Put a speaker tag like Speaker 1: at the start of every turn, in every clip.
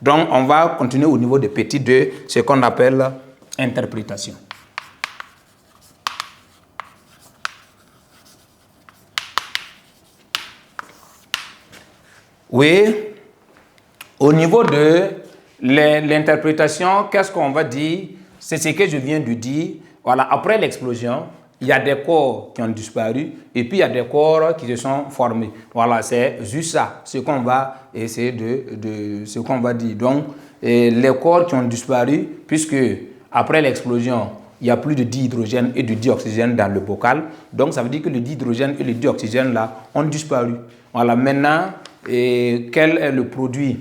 Speaker 1: Donc, on va continuer au niveau de petit 2, ce qu'on appelle interprétation. Oui, au niveau de l'interprétation, qu'est-ce qu'on va dire? C'est ce que je viens de dire. Voilà, après l'explosion, il y a des corps qui ont disparu et puis il y a des corps qui se sont formés. Voilà, c'est juste ça, ce qu'on va essayer ce qu'on va dire. Donc, les corps qui ont disparu, puisque après l'explosion, il n'y a plus de dihydrogène et de dioxygène dans le bocal. Donc, ça veut dire que le dihydrogène et le dioxygène là ont disparu. Voilà, maintenant, quel est le produit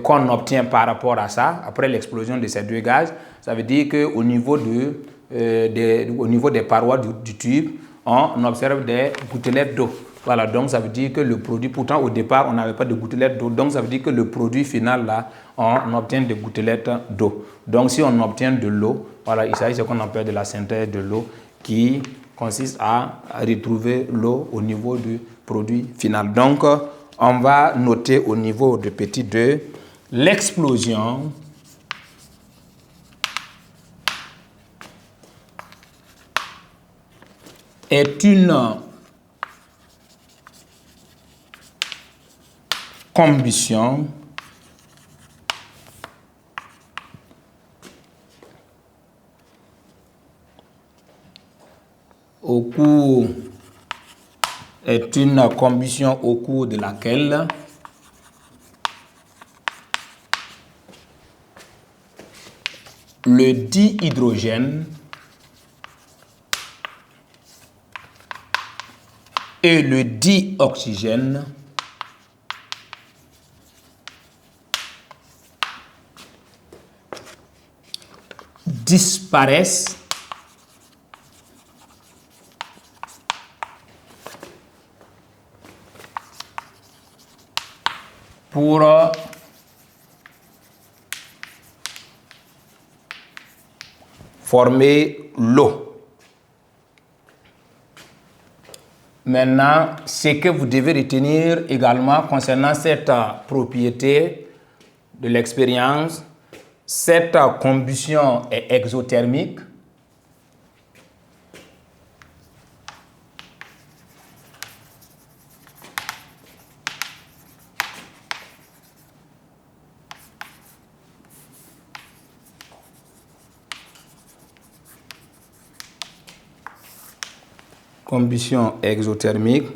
Speaker 1: qu'on obtient par rapport à ça, après l'explosion de ces deux gaz? Ça veut dire qu'au niveau, au niveau des parois du tube, on observe des gouttelettes d'eau. Voilà, donc ça veut dire que le produit, pourtant au départ, on n'avait pas de gouttelettes d'eau, donc ça veut dire que le produit final, là, on obtient des gouttelettes d'eau. Donc si on obtient de l'eau, voilà, il s'agit de ce qu'on appelle de la synthèse de l'eau, qui consiste à retrouver l'eau au niveau du produit final. Donc, on va noter au niveau de petit 2, l'explosion est une combustion au cours de laquelle le dihydrogène et le dioxygène disparaissent pour former l'eau. Maintenant, ce que vous devez retenir également concernant cette propriété de l'expérience, cette combustion est exothermique. Combustion exothermique,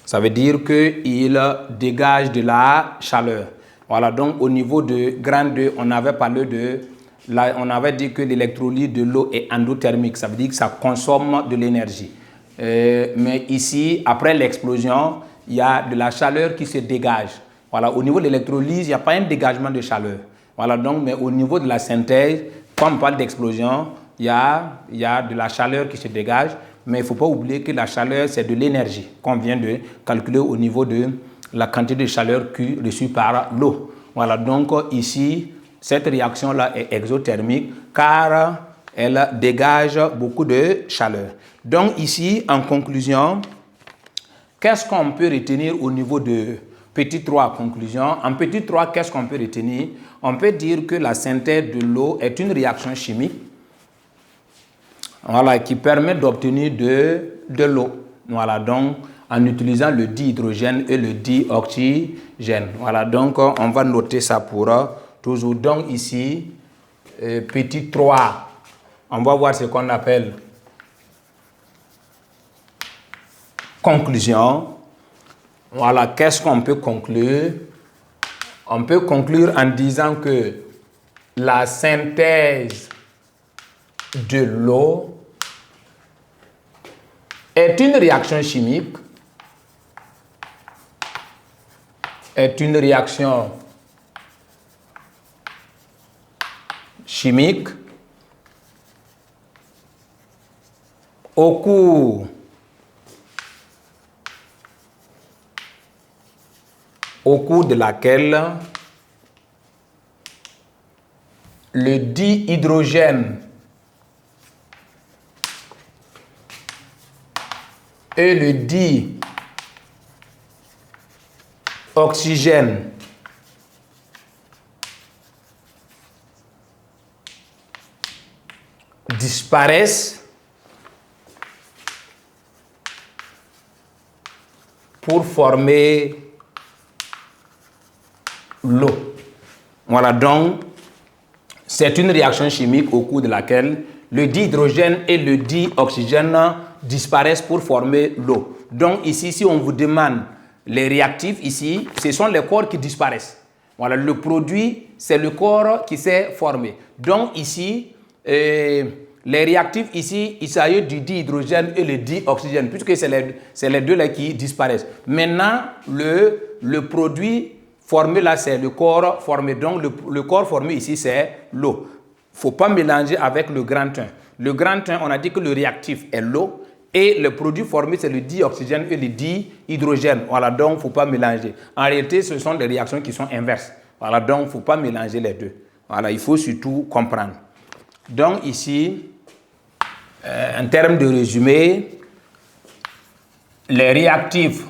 Speaker 1: ça veut dire qu'il dégage de la chaleur. Voilà, donc au niveau de grand 2, on avait parlé on avait dit que l'électrolyse de l'eau est endothermique, ça veut dire que ça consomme de l'énergie. Mais ici, après l'explosion, il y a de la chaleur qui se dégage. Voilà, au niveau de l'électrolyse, il n'y a pas un dégagement de chaleur. Voilà, donc, mais au niveau de la synthèse, quand on parle d'explosion, il y a de la chaleur qui se dégage. Mais il ne faut pas oublier que la chaleur, c'est de l'énergie qu'on vient de calculer au niveau de la quantité de chaleur reçue par l'eau. Voilà, donc ici, cette réaction-là est exothermique car elle dégage beaucoup de chaleur. Donc ici, en conclusion, qu'est-ce qu'on peut retenir au niveau de petit 3 conclusion? En petit 3, qu'est-ce qu'on peut retenir? On peut dire que la synthèse de l'eau est une réaction chimique, voilà, qui permet d'obtenir de l'eau. Voilà, donc en utilisant le dihydrogène et le dioxygène. Voilà, donc on va noter ça pour toujours. Donc ici, petit 3, on va voir ce qu'on appelle conclusion. Voilà, qu'est-ce qu'on peut conclure? On peut conclure en disant que la synthèse de l'eau est une réaction chimique, au cours de laquelle le dihydrogène et le dioxygène disparaissent pour former l'eau. Voilà, donc c'est une réaction chimique au cours de laquelle le dihydrogène et le dioxygène disparaissent pour former l'eau. Donc ici, si on vous demande les réactifs, ici, ce sont les corps qui disparaissent. Voilà, le produit, c'est le corps qui s'est formé. Donc ici, les réactifs, ici, il s'agit du dihydrogène et le dioxygène, puisque c'est les deux là qui disparaissent. Maintenant, le produit formé là, c'est le corps formé. Donc le corps formé ici, c'est l'eau. Il ne faut pas mélanger avec le grand 1. Le grand 1, on a dit que le réactif est l'eau. Et le produit formé, c'est le dioxygène et le dihydrogène. Voilà, donc il ne faut pas mélanger. En réalité, ce sont des réactions qui sont inverses. Voilà, donc il ne faut pas mélanger les deux. Voilà, il faut surtout comprendre. Donc ici, en termes de résumé, les réactifs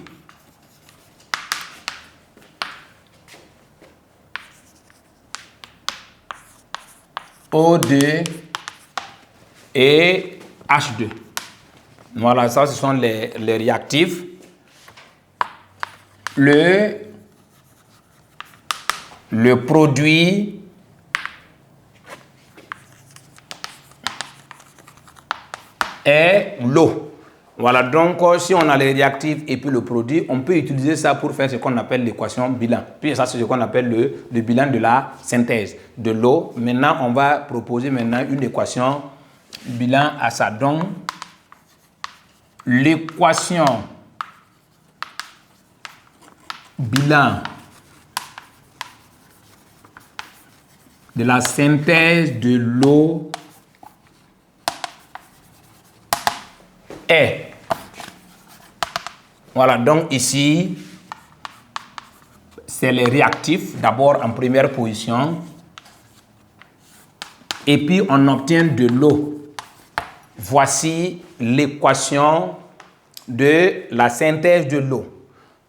Speaker 1: O2 et H2. Voilà, ça ce sont les réactifs. Le produit est l'eau. Voilà, donc si on a les réactifs et puis le produit, on peut utiliser ça pour faire ce qu'on appelle l'équation bilan. Puis ça, c'est ce qu'on appelle le bilan de la synthèse de l'eau. Maintenant, on va proposer maintenant une équation bilan à ça. Donc, l'équation bilan de la synthèse de l'eau est. Voilà, donc ici, c'est les réactifs, d'abord en première position. Et puis, on obtient de l'eau. Voici l'équation de la synthèse de l'eau.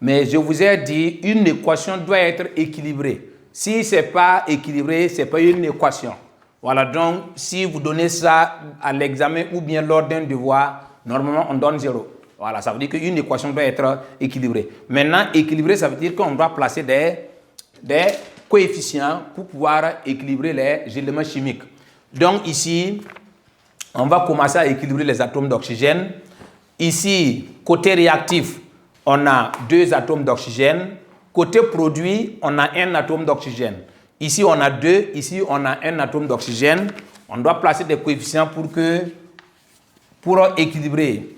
Speaker 1: Mais je vous ai dit, une équation doit être équilibrée. Si ce n'est pas équilibré, ce n'est pas une équation. Voilà, donc si vous donnez ça à l'examen ou bien lors d'un devoir, normalement on donne 0. Voilà, ça veut dire qu'une équation doit être équilibrée. Maintenant, équilibré, ça veut dire qu'on doit placer des coefficients pour pouvoir équilibrer les éléments chimiques. Donc ici, on va commencer à équilibrer les atomes d'oxygène. Ici, côté réactif, on a 2 atomes d'oxygène. Côté produit, on a 1 atome d'oxygène. Ici, on a 2. Ici, on a 1 atome d'oxygène. On doit placer des coefficients pour équilibrer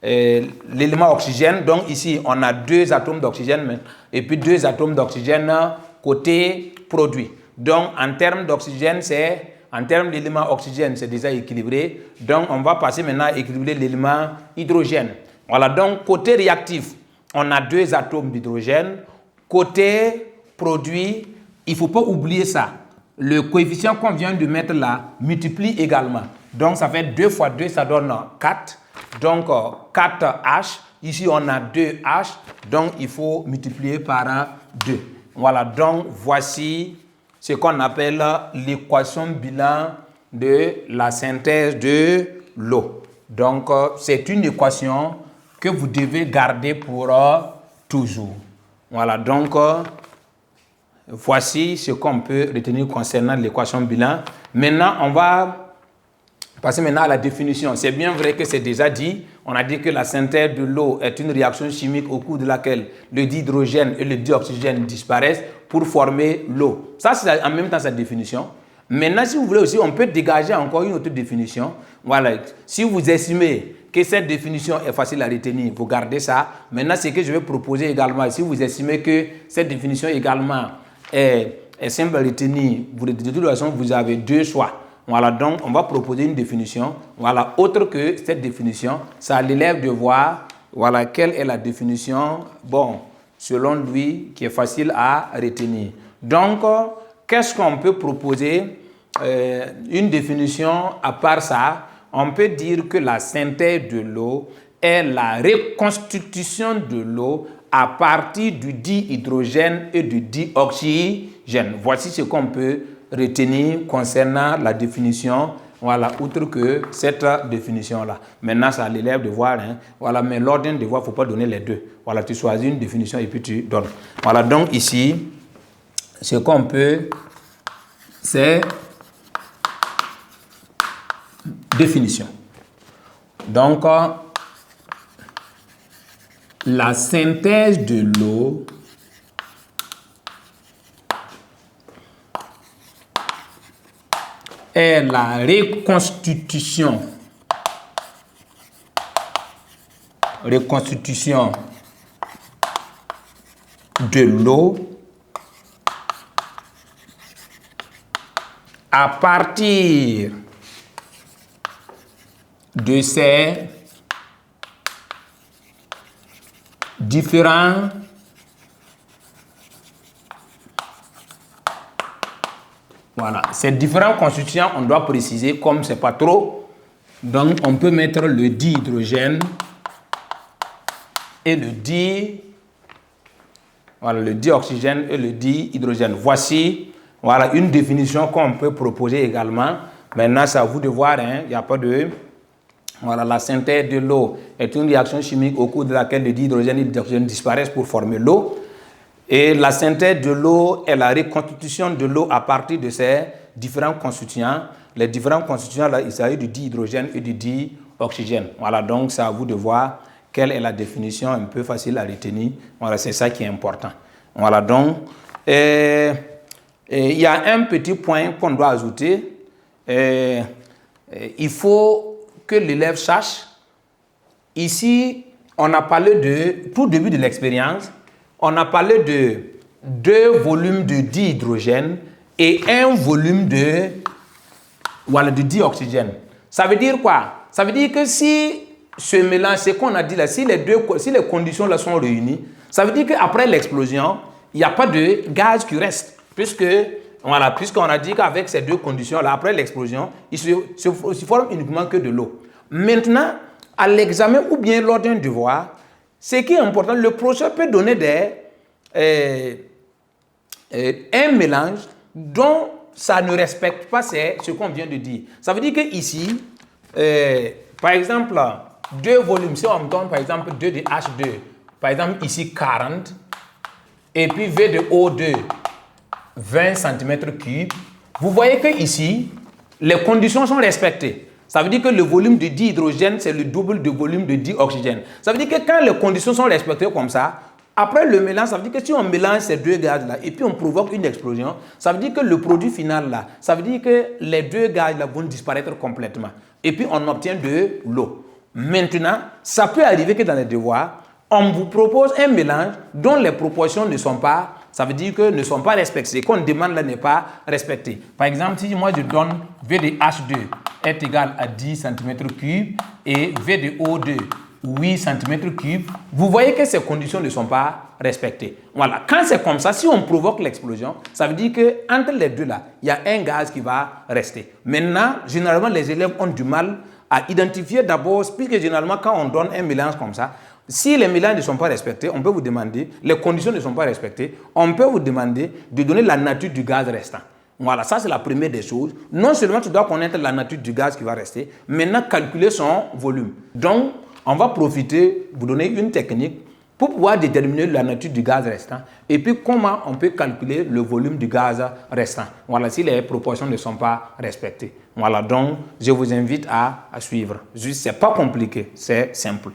Speaker 1: l'élément oxygène. Donc ici, on a 2 atomes d'oxygène et puis 2 atomes d'oxygène côté produit. Donc, en termes d'oxygène, en termes d'élément oxygène, c'est déjà équilibré. Donc, on va passer maintenant à équilibrer l'élément hydrogène. Voilà, donc côté réactif, on a 2 atomes d'hydrogène. Côté produit, il ne faut pas oublier ça. Le coefficient qu'on vient de mettre là multiplie également. Donc, ça fait 2 fois 2, ça donne 4. Donc, 4H. Ici, on a 2H. Donc, il faut multiplier par 2. Voilà, donc voici ce qu'on appelle l'équation bilan de la synthèse de l'eau. Donc, c'est une équation que vous devez garder pour toujours. Voilà, donc, voici ce qu'on peut retenir concernant l'équation bilan. Maintenant, on va passer maintenant à la définition. C'est bien vrai que c'est déjà dit. On a dit que la synthèse de l'eau est une réaction chimique au cours de laquelle le dihydrogène et le dioxygène disparaissent pour former l'eau. Ça, c'est en même temps sa définition. Maintenant, si vous voulez aussi, on peut dégager encore une autre définition. Voilà. Si vous estimez que cette définition est facile à retenir, vous gardez ça. Maintenant, ce que je vais proposer également, si vous estimez que cette définition également est simple à retenir, de toute façon, vous avez 2 choix. Voilà, donc on va proposer une définition, voilà, autre que cette définition. Ça l'élève de voir, voilà, quelle est la définition, bon, selon lui, qui est facile à retenir. Donc, qu'est-ce qu'on peut proposer? Une définition à part ça, on peut dire que la synthèse de l'eau est la reconstitution de l'eau à partir du dihydrogène et du dioxygène. Voici ce qu'on peut retenir concernant la définition voilà, outre que cette définition-là. Maintenant, c'est à l'élève de voir, hein, voilà, mais l'ordre de voir, il ne faut pas donner les deux. Voilà, tu choisis une définition et puis tu donnes. Voilà, donc ici, ce qu'on peut, c'est définition. Donc, la synthèse de l'eau est la reconstitution de l'eau à partir de ces différents ces différents constituants, on doit préciser comme c'est pas trop. Donc, on peut mettre le dihydrogène et le dioxygène et le dihydrogène. Voici, voilà, une définition qu'on peut proposer également. Maintenant, c'est à vous de voir, hein, il n'y a pas de... Voilà, la synthèse de l'eau est une réaction chimique au cours de laquelle le dihydrogène et le dioxygène disparaissent pour former l'eau. Et la synthèse de l'eau est la reconstitution de l'eau à partir de ces différents constituants. Les différents constituants, là, il s'agit du dihydrogène et du dioxygène. Voilà, donc c'est à vous de voir quelle est la définition un peu facile à retenir. Voilà, c'est ça qui est important. Voilà, donc, il y a un petit point qu'on doit ajouter. Il faut que l'élève sache, ici, on a parlé de, tout début de l'expérience, on a parlé de 2 volumes de dihydrogène et 1 volume de dioxygène. Ça veut dire quoi? Ça veut dire que si ce mélange, c'est qu'on a dit là, si les conditions là sont réunies, ça veut dire qu'après l'explosion, il n'y a pas de gaz qui reste, puisqu'on a dit qu'avec ces 2 conditions-là, après l'explosion, il se forme uniquement que de l'eau. Maintenant, à l'examen ou bien lors d'un devoir, ce qui est important, le professeur peut donner un mélange dont ça ne respecte pas ce qu'on vient de dire. Ça veut dire qu'ici, par exemple, 2 volumes, si on me donne par exemple 2 de H2, par exemple ici 40, et puis V de O2, 20 cm3, vous voyez que ici, les conditions sont respectées. Ça veut dire que le volume de dihydrogène, c'est le double du volume de dioxygène. Ça veut dire que quand les conditions sont respectées comme ça, après le mélange, ça veut dire que si on mélange ces 2 gaz-là et puis on provoque une explosion, ça veut dire que le produit final-là, ça veut dire que les 2 gaz-là vont disparaître complètement. Et puis on obtient de l'eau. Maintenant, ça peut arriver que dans les devoirs, on vous propose un mélange dont les proportions ne sont pas, ça veut dire que ne sont pas respectées. Ce qu'on demande là n'est pas respecté. Par exemple, si moi je donne V de H2 est égal à 10 cm3 et V de O2 8 cm3, vous voyez que ces conditions ne sont pas respectées. Voilà. Quand c'est comme ça, si on provoque l'explosion, ça veut dire qu'entre les deux là, il y a un gaz qui va rester. Maintenant, généralement, les élèves ont du mal à identifier d'abord, puisque généralement, quand on donne un mélange comme ça, si les mélanges ne sont pas respectés, on peut vous demander, les conditions ne sont pas respectées, on peut vous demander de donner la nature du gaz restant. Voilà, ça c'est la première des choses. Non seulement tu dois connaître la nature du gaz qui va rester, maintenant calculer son volume. Donc, on va profiter, vous donner une technique pour pouvoir déterminer la nature du gaz restant et puis comment on peut calculer le volume du gaz restant. Voilà, si les proportions ne sont pas respectées. Voilà, donc je vous invite à suivre. Juste, c'est pas compliqué, c'est simple.